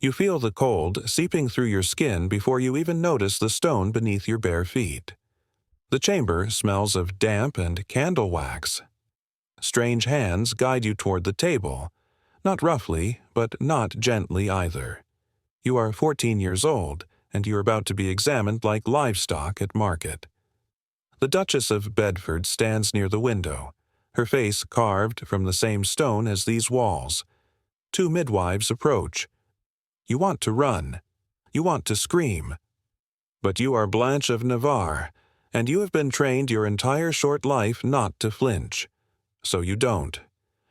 You feel the cold seeping through your skin before you even notice the stone beneath your bare feet. The chamber smells of damp and candle wax. Strange hands guide you toward the table, not roughly, but not gently either. You are 14 years old, and you're about to be examined like livestock at market. The Duchess of Bedford stands near the window, her face carved from the same stone as these walls. Two midwives approach. You want to run. You want to scream. But you are Blanche of Navarre, and you have been trained your entire short life not to flinch. So you don't.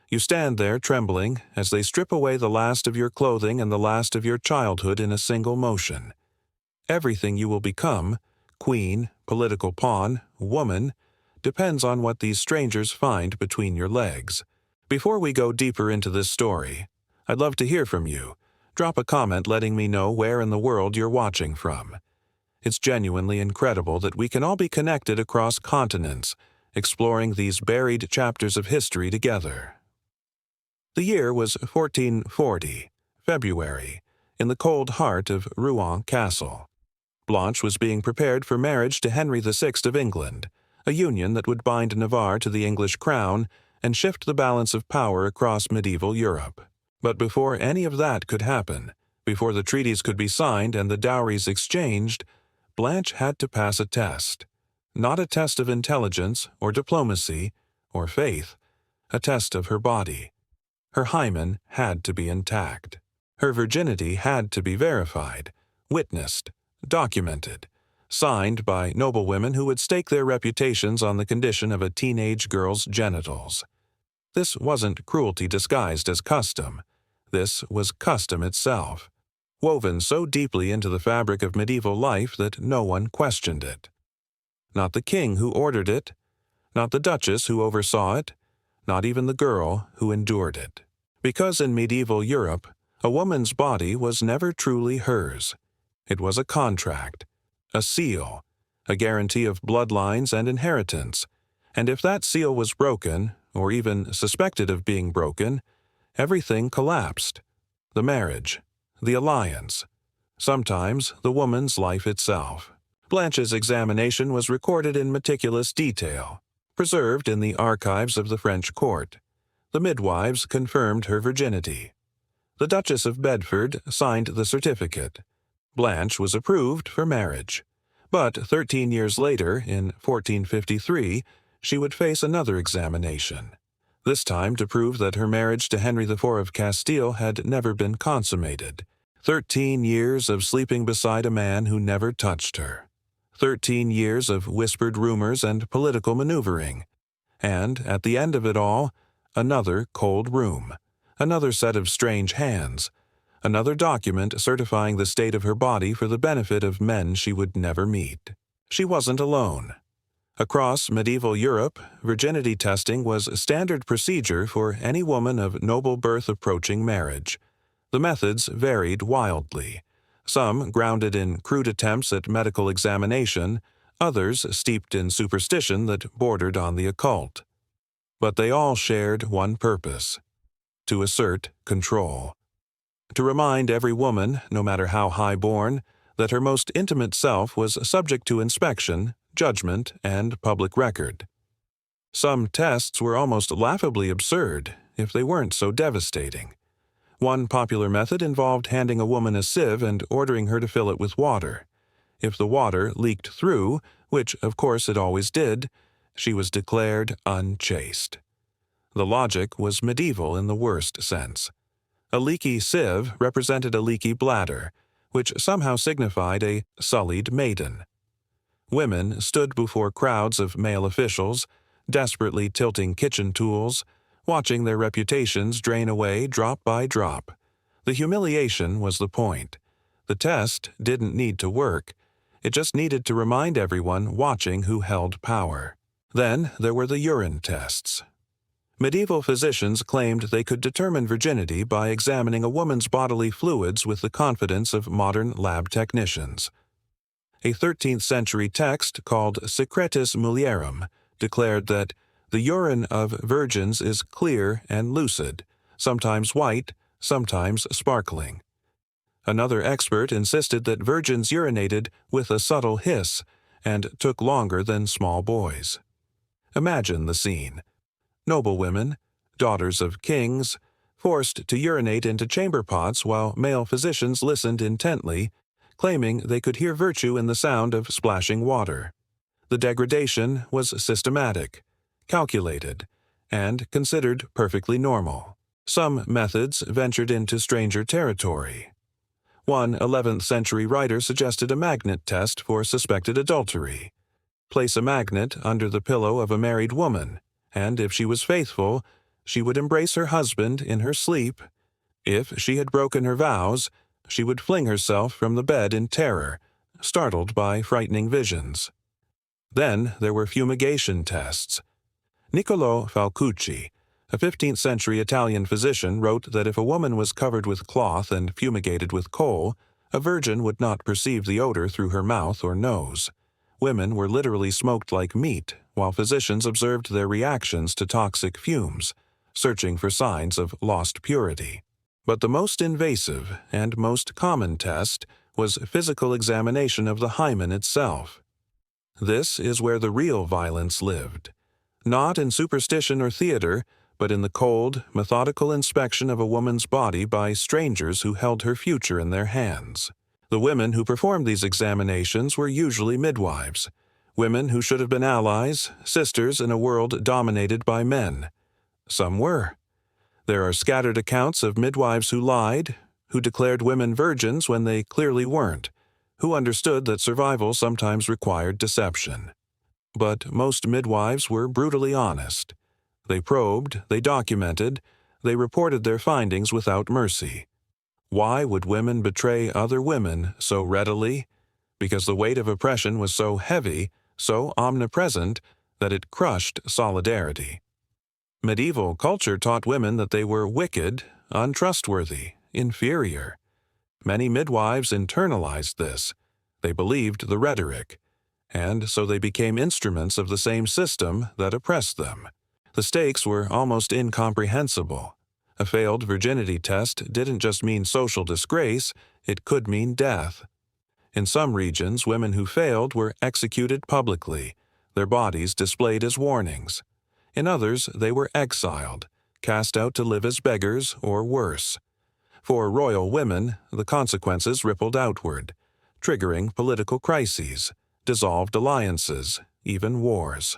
You stand there trembling as they strip away the last of your clothing and the last of your childhood in a single motion. Everything you will become, queen, political pawn, woman, depends on what these strangers find between your legs. Before we go deeper into this story, I'd love to hear from you. Drop a comment letting me know where in the world you're watching from. It's genuinely incredible that we can all be connected across continents, exploring these buried chapters of history together. The year was 1440, February, in the cold heart of Rouen Castle. Blanche was being prepared for marriage to Henry VI of England, a union that would bind Navarre to the English crown and shift the balance of power across medieval Europe. But before any of that could happen, before the treaties could be signed and the dowries exchanged, Blanche had to pass a test. Not a test of intelligence or diplomacy or faith, a test of her body. Her hymen had to be intact. Her virginity had to be verified, witnessed, documented, signed by noblewomen who would stake their reputations on the condition of a teenage girl's genitals. This wasn't cruelty disguised as custom. This was custom itself, woven so deeply into the fabric of medieval life that no one questioned it. Not the king who ordered it, not the duchess who oversaw it, not even the girl who endured it. Because in medieval Europe, a woman's body was never truly hers. It was a contract, a seal, a guarantee of bloodlines and inheritance, and if that seal was broken, or even suspected of being broken, everything collapsed. The marriage, the alliance, sometimes the woman's life itself. Blanche's examination was recorded in meticulous detail, preserved in the archives of the French court. The midwives confirmed her virginity. The Duchess of Bedford signed the certificate. Blanche was approved for marriage. But 13 years later, in 1453, she would face another examination, this time to prove that her marriage to Henry IV of Castile had never been consummated. 13 years of sleeping beside a man who never touched her. 13 years of whispered rumors and political maneuvering. And, at the end of it all, another cold room, another set of strange hands, another document certifying the state of her body for the benefit of men she would never meet. She wasn't alone. Across medieval Europe, virginity testing was standard procedure for any woman of noble birth approaching marriage. The methods varied wildly, some grounded in crude attempts at medical examination, others steeped in superstition that bordered on the occult. But they all shared one purpose: to assert control. To remind every woman, no matter how high-born, that her most intimate self was subject to inspection, judgment, and public record. Some tests were almost laughably absurd, if they weren't so devastating. One popular method involved handing a woman a sieve and ordering her to fill it with water. If the water leaked through, which of course it always did, she was declared unchaste. The logic was medieval in the worst sense. A leaky sieve represented a leaky bladder, which somehow signified a sullied maiden. Women stood before crowds of male officials, desperately tilting kitchen tools, watching their reputations drain away drop by drop. The humiliation was the point. The test didn't need to work. It just needed to remind everyone watching who held power. Then there were the urine tests. Medieval physicians claimed they could determine virginity by examining a woman's bodily fluids with the confidence of modern lab technicians. A 13th-century text called Secretis Mulierum declared that the urine of virgins is clear and lucid, sometimes white, sometimes sparkling. Another expert insisted that virgins urinated with a subtle hiss and took longer than small boys. Imagine the scene. Noblewomen, daughters of kings, forced to urinate into chamber pots while male physicians listened intently, claiming they could hear virtue in the sound of splashing water. The degradation was systematic, calculated, and considered perfectly normal. Some methods ventured into stranger territory. One 11th century writer suggested a magnet test for suspected adultery. Place a magnet under the pillow of a married woman, and if she was faithful, she would embrace her husband in her sleep. If she had broken her vows, she would fling herself from the bed in terror, startled by frightening visions. Then there were fumigation tests. Niccolò Falcucci, a 15th-century Italian physician, wrote that if a woman was covered with cloth and fumigated with coal, a virgin would not perceive the odor through her mouth or nose. Women were literally smoked like meat, while physicians observed their reactions to toxic fumes, searching for signs of lost purity. But the most invasive and most common test was physical examination of the hymen itself. This is where the real violence lived, not in superstition or theater, but in the cold, methodical inspection of a woman's body by strangers who held her future in their hands. The women who performed these examinations were usually midwives, women who should have been allies, sisters in a world dominated by men. Some were. There are scattered accounts of midwives who lied, who declared women virgins when they clearly weren't, who understood that survival sometimes required deception. But most midwives were brutally honest. They probed, they documented, they reported their findings without mercy. Why would women betray other women so readily? Because the weight of oppression was so heavy, so omnipresent, that it crushed solidarity. Medieval culture taught women that they were wicked, untrustworthy, inferior. Many midwives internalized this. They believed the rhetoric, and so they became instruments of the same system that oppressed them. The stakes were almost incomprehensible. A failed virginity test didn't just mean social disgrace, it could mean death. In some regions, women who failed were executed publicly, their bodies displayed as warnings. In others, they were exiled, cast out to live as beggars or worse. For royal women, the consequences rippled outward, triggering political crises, dissolved alliances, even wars.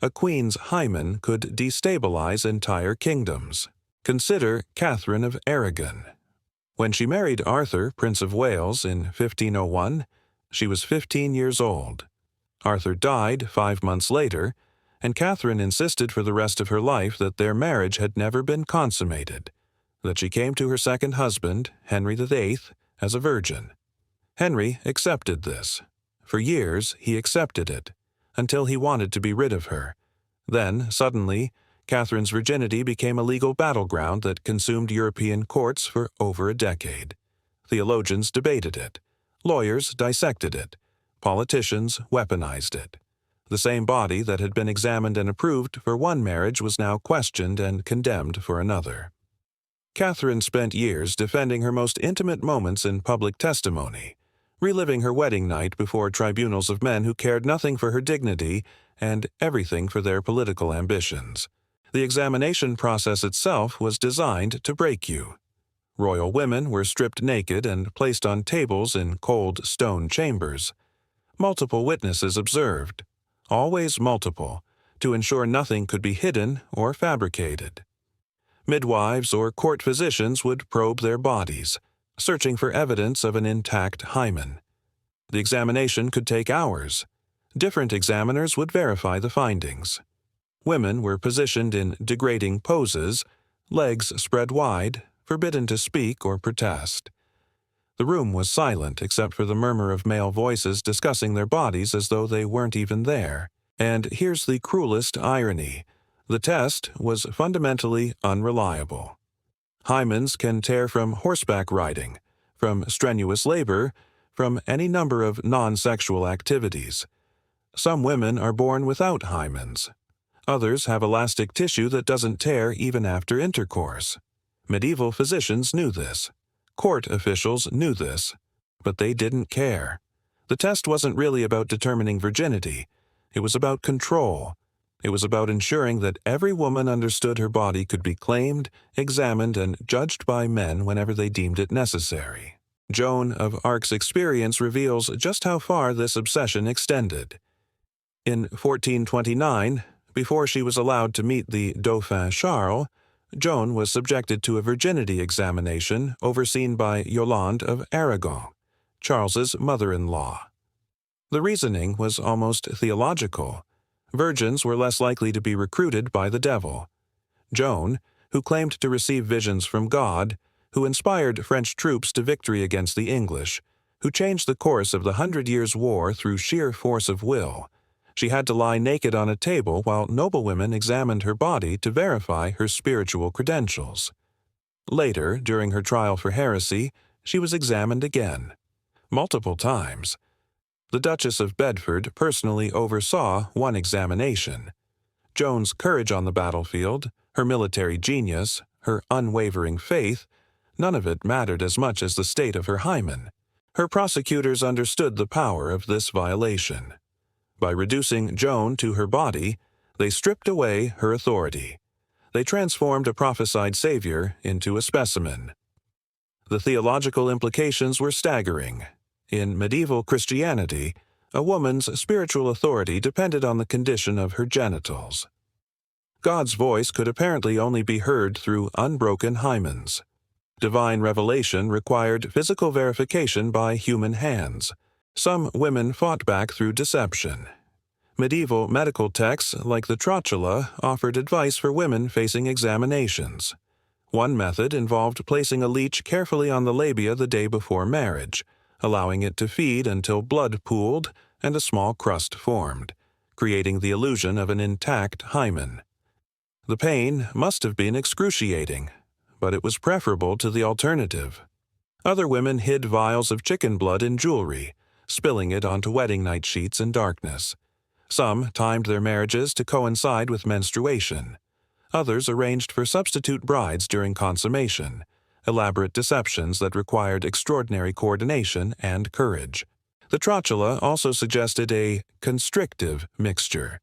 A queen's hymen could destabilize entire kingdoms. Consider Catherine of Aragon. When she married Arthur, Prince of Wales, in 1501, she was 15 years old. Arthur died 5 months later, and Catherine insisted for the rest of her life that their marriage had never been consummated, that she came to her second husband, Henry VIII, as a virgin. Henry accepted this. For years, he accepted it, until he wanted to be rid of her. Then, suddenly, Catherine's virginity became a legal battleground that consumed European courts for over a decade. Theologians debated it. Lawyers dissected it. Politicians weaponized it. The same body that had been examined and approved for one marriage was now questioned and condemned for another. Catherine spent years defending her most intimate moments in public testimony, reliving her wedding night before tribunals of men who cared nothing for her dignity and everything for their political ambitions. The examination process itself was designed to break you. Royal women were stripped naked and placed on tables in cold stone chambers. Multiple witnesses observed, always multiple, to ensure nothing could be hidden or fabricated. Midwives or court physicians would probe their bodies, searching for evidence of an intact hymen. The examination could take hours. Different examiners would verify the findings. Women were positioned in degrading poses, legs spread wide, forbidden to speak or protest. The room was silent except for the murmur of male voices discussing their bodies as though they weren't even there. And here's the cruelest irony. The test was fundamentally unreliable. Hymens can tear from horseback riding, from strenuous labor, from any number of non-sexual activities. Some women are born without hymens. Others have elastic tissue that doesn't tear even after intercourse. Medieval physicians knew this. Court officials knew this, but they didn't care. The test wasn't really about determining virginity. It was about control. It was about ensuring that every woman understood her body could be claimed, examined, and judged by men whenever they deemed it necessary. Joan of Arc's experience reveals just how far this obsession extended. In 1429, before she was allowed to meet the Dauphin Charles, Joan was subjected to a virginity examination overseen by Yolande of Aragon, Charles's mother-in-law. The reasoning was almost theological. Virgins were less likely to be recruited by the devil. Joan, who claimed to receive visions from God, who inspired French troops to victory against the English, who changed the course of the 100 Years' War through sheer force of will, she had to lie naked on a table while noblewomen examined her body to verify her spiritual credentials. Later, during her trial for heresy, she was examined again, multiple times. The Duchess of Bedford personally oversaw one examination. Joan's courage on the battlefield, her military genius, her unwavering faith, none of it mattered as much as the state of her hymen. Her prosecutors understood the power of this violation. By reducing Joan to her body, they stripped away her authority. They transformed a prophesied savior into a specimen. The theological implications were staggering. In medieval Christianity, a woman's spiritual authority depended on the condition of her genitals. God's voice could apparently only be heard through unbroken hymens. Divine revelation required physical verification by human hands. Some women fought back through deception. Medieval medical texts like the Trotula offered advice for women facing examinations. One method involved placing a leech carefully on the labia the day before marriage, allowing it to feed until blood pooled and a small crust formed, creating the illusion of an intact hymen. The pain must have been excruciating, but it was preferable to the alternative. Other women hid vials of chicken blood in jewelry, spilling it onto wedding night sheets in darkness. Some timed their marriages to coincide with menstruation. Others arranged for substitute brides during consummation, elaborate deceptions that required extraordinary coordination and courage. The Trotula also suggested a constrictive mixture.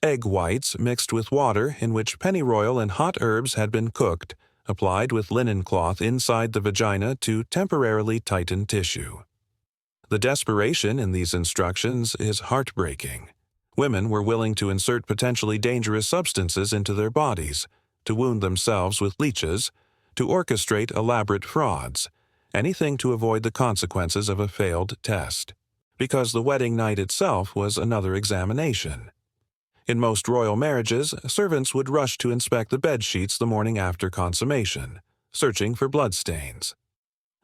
Egg whites mixed with water in which pennyroyal and hot herbs had been cooked, applied with linen cloth inside the vagina to temporarily tighten tissue. The desperation in these instructions is heartbreaking. Women were willing to insert potentially dangerous substances into their bodies, to wound themselves with leeches, to orchestrate elaborate frauds, anything to avoid the consequences of a failed test, because the wedding night itself was another examination. In most royal marriages, servants would rush to inspect the bed sheets the morning after consummation, searching for bloodstains.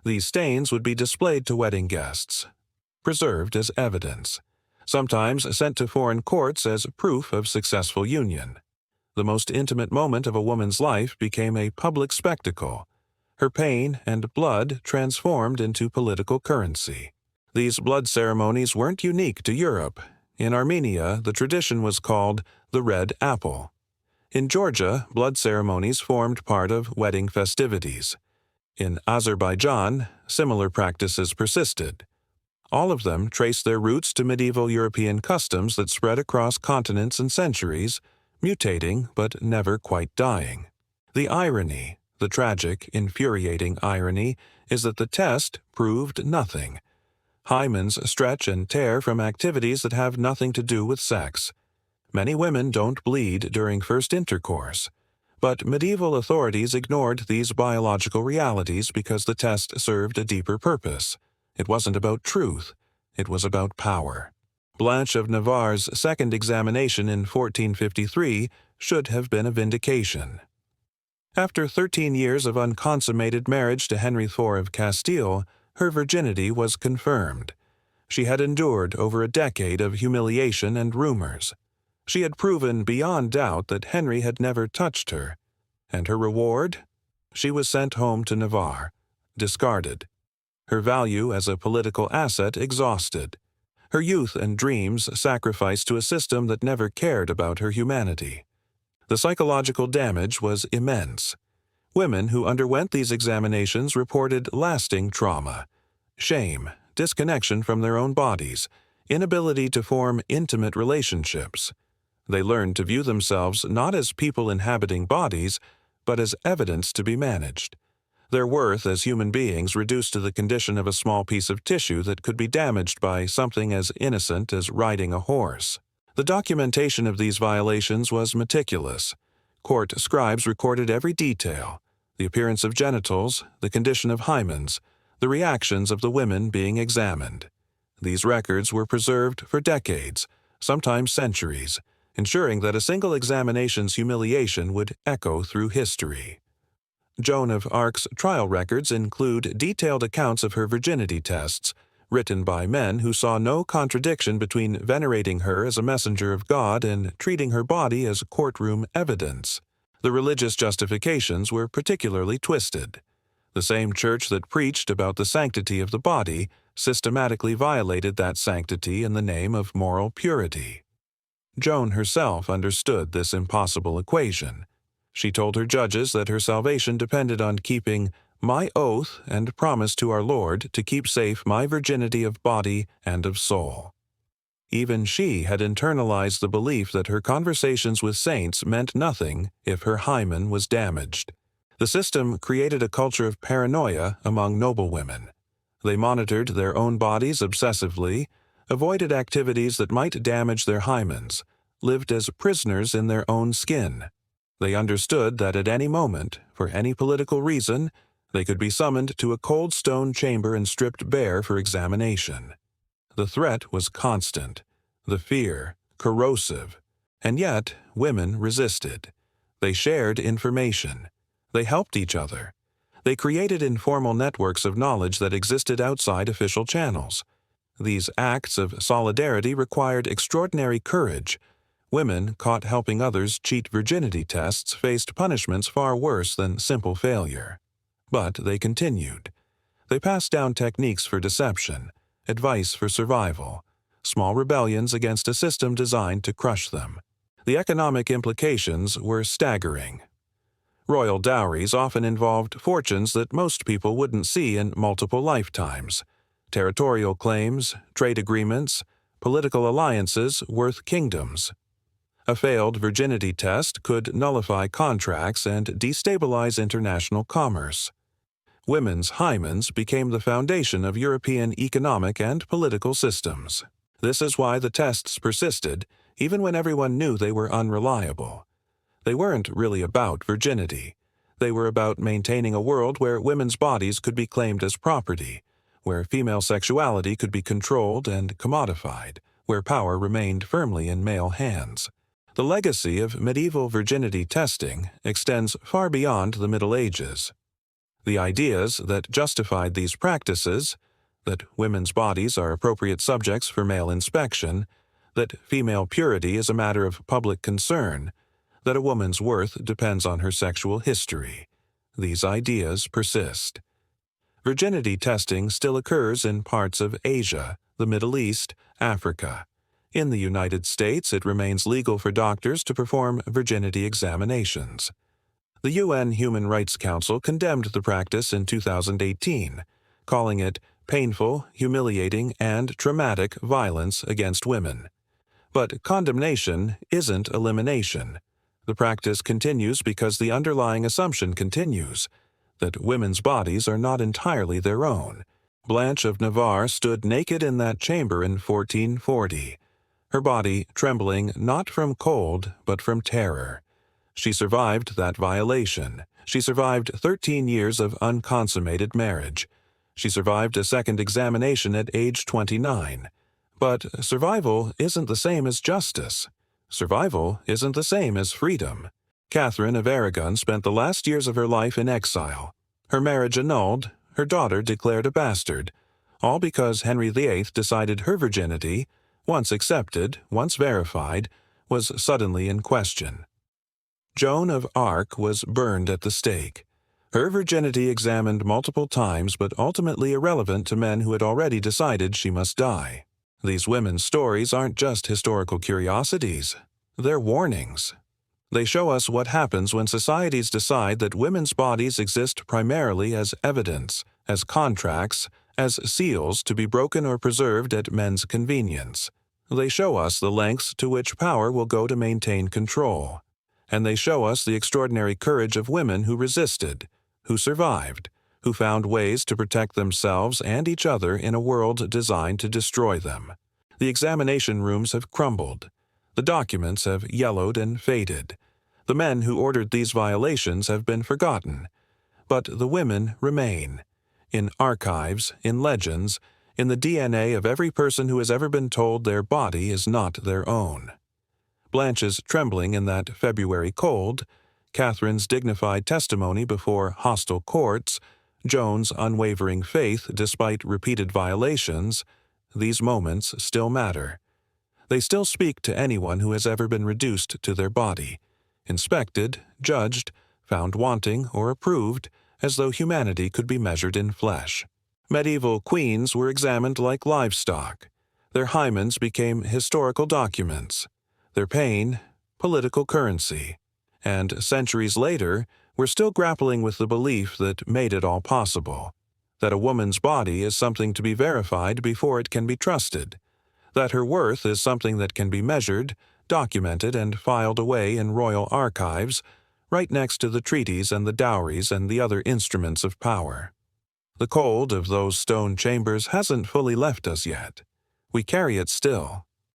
These stains would be displayed to wedding guests, preserved as evidence, sometimes sent to foreign courts as proof of successful union. The most intimate moment of a woman's life became a public spectacle. Her pain and blood transformed into political currency. These blood ceremonies weren't unique to Europe. In Armenia, the tradition was called the red apple. In Georgia, blood ceremonies formed part of wedding festivities. In Azerbaijan, similar practices persisted. All of them trace their roots to medieval European customs that spread across continents and centuries, mutating but never quite dying. The irony, the tragic, infuriating irony, is that the test proved nothing. Hymens stretch and tear from activities that have nothing to do with sex. Many women don't bleed during first intercourse. But medieval authorities ignored these biological realities because the test served a deeper purpose. It wasn't about truth. It was about power. Blanche of Navarre's second examination in 1453 should have been a vindication. After 13 years of unconsummated marriage to Henry IV of Castile, her virginity was confirmed. She had endured over a decade of humiliation and rumors. She had proven beyond doubt that Henry had never touched her. And her reward? She was sent home to Navarre, discarded. Her value as a political asset exhausted. Her youth and dreams sacrificed to a system that never cared about her humanity. The psychological damage was immense. Women who underwent these examinations reported lasting trauma, shame, disconnection from their own bodies, inability to form intimate relationships. They learned to view themselves not as people inhabiting bodies, but as evidence to be managed. Their worth as human beings reduced to the condition of a small piece of tissue that could be damaged by something as innocent as riding a horse. The documentation of these violations was meticulous. Court scribes recorded every detail: the appearance of genitals, the condition of hymens, the reactions of the women being examined. These records were preserved for decades, sometimes centuries, ensuring that a single examination's humiliation would echo through history. Joan of Arc's trial records include detailed accounts of her virginity tests, written by men who saw no contradiction between venerating her as a messenger of God and treating her body as courtroom evidence. The religious justifications were particularly twisted. The same church that preached about the sanctity of the body systematically violated that sanctity in the name of moral purity. Joan herself understood this impossible equation. She told her judges that her salvation depended on keeping my oath and promise to our Lord to keep safe my virginity of body and of soul. Even she had internalized the belief that her conversations with saints meant nothing if her hymen was damaged. The system created a culture of paranoia among noblewomen. They monitored their own bodies obsessively, avoided activities that might damage their hymens, lived as prisoners in their own skin. They understood that at any moment, for any political reason, they could be summoned to a cold stone chamber and stripped bare for examination. The threat was constant, the fear corrosive, and yet women resisted. They shared information. They helped each other. They created informal networks of knowledge that existed outside official channels. These acts of solidarity required extraordinary courage. Women caught helping others cheat virginity tests faced punishments far worse than simple failure. But they continued. They passed down techniques for deception, advice for survival, small rebellions against a system designed to crush them. The economic implications were staggering. Royal dowries often involved fortunes that most people wouldn't see in multiple lifetimes. Territorial claims, trade agreements, political alliances worth kingdoms. A failed virginity test could nullify contracts and destabilize international commerce. Women's hymens became the foundation of European economic and political systems. This is why the tests persisted, even when everyone knew they were unreliable. They weren't really about virginity. They were about maintaining a world where women's bodies could be claimed as property, where female sexuality could be controlled and commodified, where power remained firmly in male hands. The legacy of medieval virginity testing extends far beyond the Middle Ages. The ideas that justified these practices, that women's bodies are appropriate subjects for male inspection, that female purity is a matter of public concern, that a woman's worth depends on her sexual history. These ideas persist. Virginity testing still occurs in parts of Asia, the Middle East, Africa. In the United States, it remains legal for doctors to perform virginity examinations. The UN Human Rights Council condemned the practice in 2018, calling it painful, humiliating, and traumatic violence against women. But condemnation isn't elimination. The practice continues because the underlying assumption continues, that women's bodies are not entirely their own. Blanche of Navarre stood naked in that chamber in 1440, her body trembling not from cold but from terror. She survived that violation. She survived 13 years of unconsummated marriage. She survived a second examination at age 29. But survival isn't the same as justice. Survival isn't the same as freedom. Catherine of Aragon spent the last years of her life in exile. Her marriage annulled, her daughter declared a bastard, all because Henry VIII decided her virginity, once accepted, once verified, was suddenly in question. Joan of Arc was burned at the stake. Her virginity examined multiple times but ultimately irrelevant to men who had already decided she must die. These women's stories aren't just historical curiosities. They're warnings. They show us what happens when societies decide that women's bodies exist primarily as evidence, as contracts, as seals to be broken or preserved at men's convenience. They show us the lengths to which power will go to maintain control. And they show us the extraordinary courage of women who resisted, who survived, who found ways to protect themselves and each other in a world designed to destroy them. The examination rooms have crumbled. The documents have yellowed and faded. The men who ordered these violations have been forgotten. But the women remain. In archives, in legends, in the DNA of every person who has ever been told their body is not their own. Blanche's trembling in that February cold, Catherine's dignified testimony before hostile courts, Joan's unwavering faith despite repeated violations, these moments still matter. They still speak to anyone who has ever been reduced to their body, inspected, judged, found wanting, or approved, as though humanity could be measured in flesh. Medieval queens were examined like livestock. Their hymens became historical documents. Their pain, political currency. And centuries later, we're still grappling with the belief that made it all possible. That a woman's body is something to be verified before it can be trusted. That her worth is something that can be measured, documented, and filed away in royal archives, right next to the treaties and the dowries and the other instruments of power. The cold of those stone chambers hasn't fully left us yet. We carry it still.